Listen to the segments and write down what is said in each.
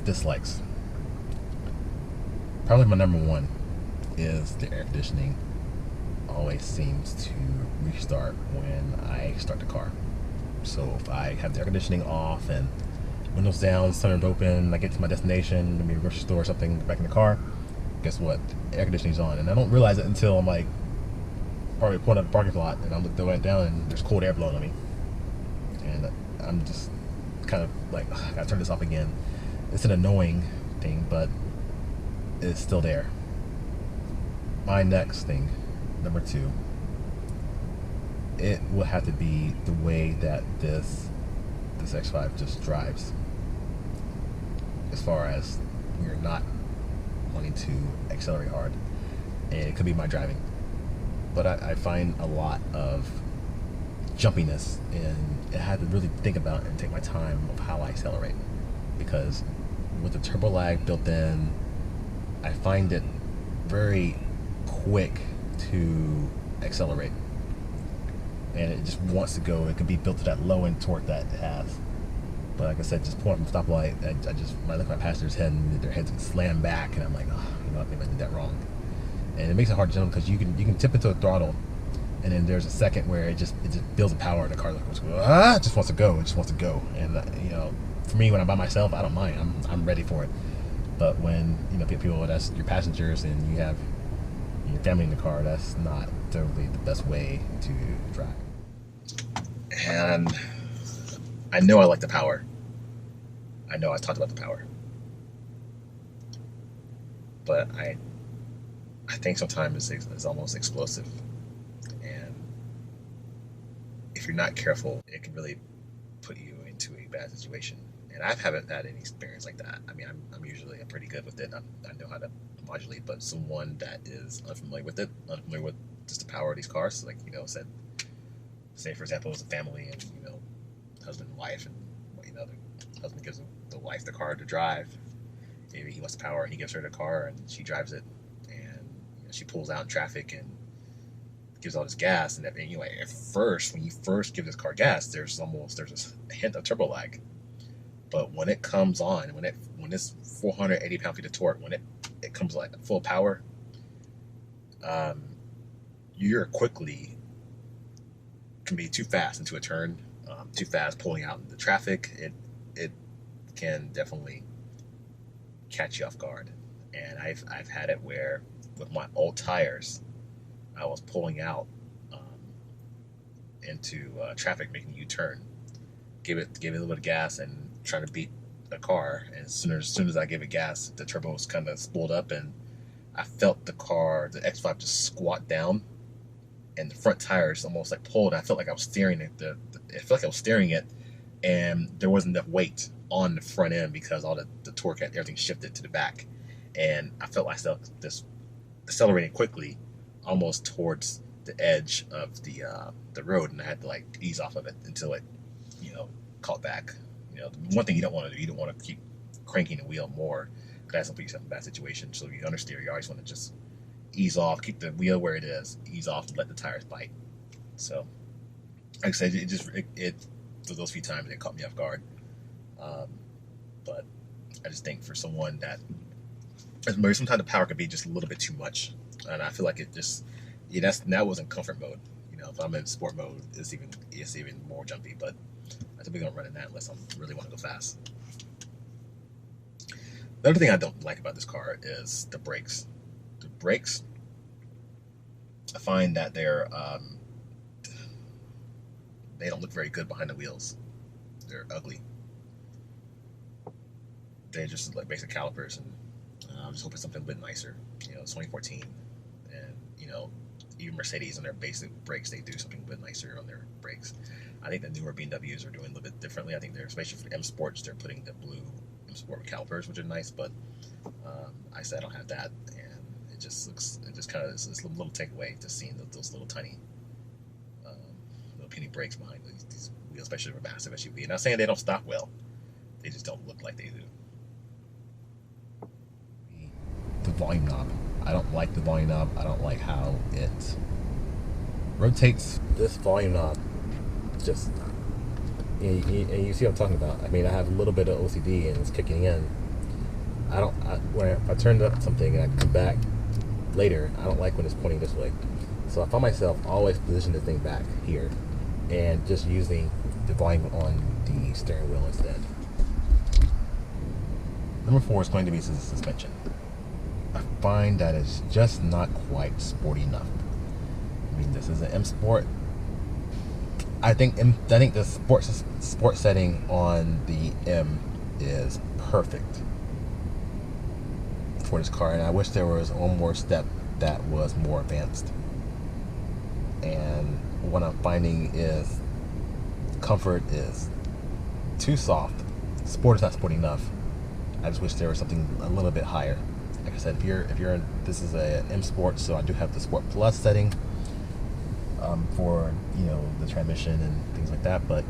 Dislikes. Probably my number one is the air conditioning always seems to restart when I start the car. So if I have the air conditioning off and windows down, sunroof open, I get to my destination, maybe a grocery store or something, back in the car, guess what? The air conditioning's on. And I don't realize it until I'm like probably pulling up the parking lot and I'm looking down and there's cold air blowing on me. And I'm just kind of like, I gotta turn this off again. It's an annoying thing, but it's still there. My next thing, number two, it will have to be the way that this X5 just drives. As far as we're not wanting to accelerate hard, and it could be my driving, but I find a lot of jumpiness, and I had to really think about and take my time of how I accelerate, because with the turbo lag built in, I find it very quick to accelerate, and it just wants to go. It could be built to that low end torque that it has, but like I said, just pulling from the stoplight, when I look at my passenger's head and their heads slam back, and I'm like, oh, you know what, maybe I did that wrong. And it makes it hard to jump because you can tip into a throttle, and then there's a second where it just builds a power, and the car just wants to go. It just wants to go. And you know, for me, when I'm by myself, I don't mind. I'm ready for it. But when people, that's your passengers, and you have your family in the car, that's not totally the best way to drive. And I know I like the power. I know I talked about the power, but I think sometimes it's almost explosive, and if you're not careful, it can really put you into a bad situation. And I haven't had any experience like that. I mean, I'm usually pretty good with it. I know how to modulate, but someone that is unfamiliar with it, unfamiliar with just the power of these cars, like say for example, it's a family, and husband and wife, and the husband gives the wife the car to drive. Maybe he wants the power, and he gives her the car, and she drives it, and she pulls out in traffic and gives all this gas. And anyway, at first, when you first give this car gas, there's a hint of turbo lag. But when it comes on, when it's 480 pound-feet of torque, when it comes like full power, you're quickly can be too fast into a turn, too fast pulling out in the traffic. It can definitely catch you off guard. And I've had it where with my old tires, I was pulling out into traffic, making a U-turn, gave it a little bit of gas and trying to beat the car. And as soon as I gave it gas, the turbo was kind of spooled up, and I felt the X5 just squat down, and the front tires almost like pulled. I felt like I was steering it. I felt like I was steering it, and there wasn't enough weight on the front end because all the torque had everything shifted to the back, and I felt myself just accelerating quickly, almost towards the edge of the road, and I had to like ease off of it until it caught back. The one thing you don't want to do, you don't want to keep cranking the wheel more, because that's going to put yourself in a bad situation. So if you understeer, you always want to just ease off, keep the wheel where it is, ease off, and let the tires bite. So, like I said, those few times it caught me off guard. But I just think for someone that, maybe sometimes the power could be just a little bit too much, and I feel like it just, that was in comfort mode. If I'm in sport mode, it's even more jumpy. But I typically don't run in that unless I really want to go fast. The other thing I don't like about this car is the brakes. The brakes, I find that they don't look very good behind the wheels. They're ugly. They just look like basic calipers, and I'm just hoping something a bit nicer. It's 2014, and even Mercedes on their basic brakes, they do something a bit nicer on their brakes. I think the newer BMWs are doing a little bit differently. I think especially for the M Sports, they're putting the blue M Sport calipers, which are nice, but I said I don't have that, and it just kind of is a little takeaway to seeing those little tiny little penny brakes behind these wheels, especially for a massive SUV. And I'm not saying they don't stop well, they just don't look like they do. The volume knob. I don't like the volume knob. I don't like how it rotates. This volume knob, just, and you see what I'm talking about. I mean, I have a little bit of OCD, and it's kicking in. If I turn up something and I come back later, I don't like when it's pointing this way. So I find myself always positioning the thing back here and just using the volume on the steering wheel instead. Number 4 is going to be the suspension. I find that it's just not quite sporty enough. I mean, this is an M Sport. I think the sport setting on the M is perfect for this car, and I wish there was one more step that was more advanced. And what I'm finding is comfort is too soft. Sport is not sporty enough. I just wish there was something a little bit higher. Like I said, this is a M Sport, so I do have the Sport Plus setting for the transmission and things like that. But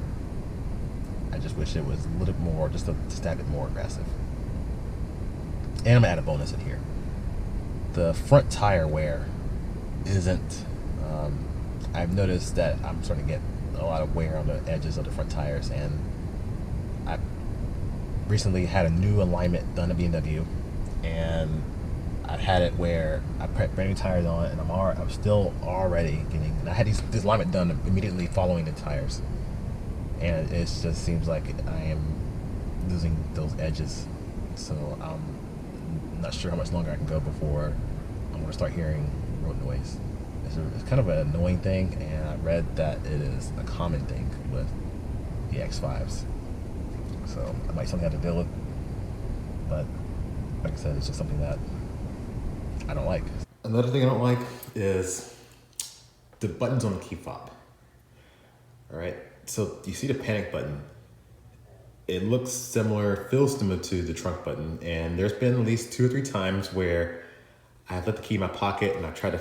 I just wish it was a little bit more, just a tad bit more aggressive. And I'm gonna add a bonus in here. The front tire wear isn't. I've noticed that I'm starting to get a lot of wear on the edges of the front tires, and I recently had a new alignment done at BMW, and I've had it where I put brand new tires on, and I'm still already getting. And I had this alignment done immediately following the tires, and it just seems like I am losing those edges. So I'm not sure how much longer I can go before I'm going to start hearing road noise. It's kind of an annoying thing, and I read that it is a common thing with the X5s. So I might something I have to deal with, but like I said, it's just something that I don't like. Another thing I don't like is the buttons on the key fob. All right, so you see the panic button. It looks similar, feels similar to the trunk button, and there's been at least 2 or 3 times where I've let the key in my pocket and I try to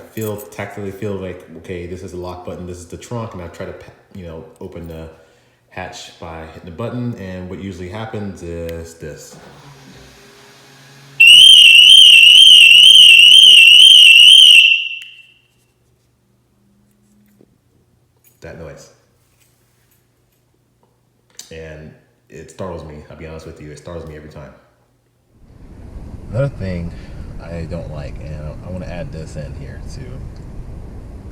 tactically feel like, okay, this is the lock button, this is the trunk, and I try to, open the hatch by hitting the button, and what usually happens is this. That noise. And it startles me, I'll be honest with you, it startles me every time. Another thing I don't like, and I want to add this in here too.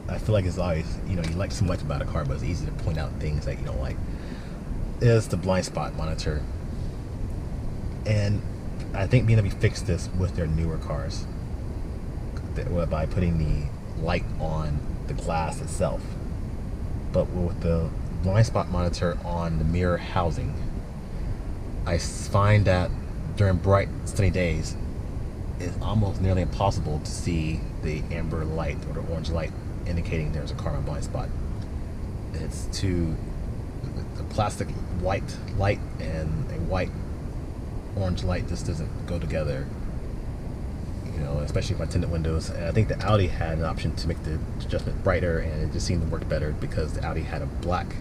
I feel like it's always, you like so much about a car, but it's easy to point out things that you don't like, is the blind spot monitor. And I think BMW fixed this with their newer cars by putting the light on the glass itself. But with the blind spot monitor on the mirror housing, I find that during bright sunny days, it's almost nearly impossible to see the amber light or the orange light indicating there's a car on blind spot. It's the plastic white light and a white orange light just doesn't go together, especially with my tinted windows. And I think the Audi had an option to make the adjustment brighter, and it just seemed to work better because the Audi had a black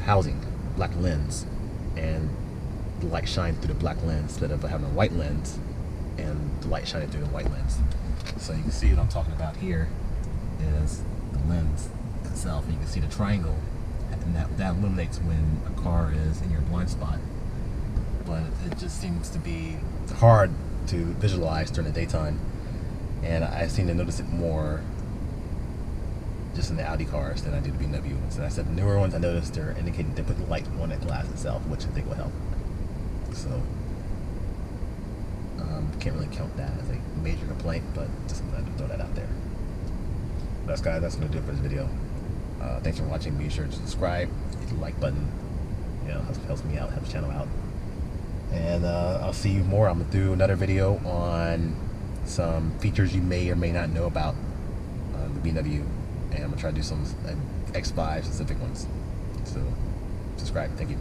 housing, black lens, and the light shined through the black lens instead of having a white lens and the light shining through the white lens. So you can see what I'm talking about here is the lens itself, and you can see the triangle, and that illuminates when a car is in your blind spot. But it just seems to be hard to visualize during the daytime, and I seem to notice it more just in the Audi cars than I do the BMW ones. And I said the newer ones, I noticed they're indicating they put the light on the glass itself, which I think will help. So can't really count that as a major complaint, but just wanted to throw that out there. That's guys, that's gonna do it for this video. Thanks for watching. Be sure to subscribe, hit the like button. Helps me out, helps the channel out. And I'll see you more. I'm gonna do another video on some features you may or may not know about the BMW, and I'm gonna try to do some X5 specific ones. So subscribe. Thank you.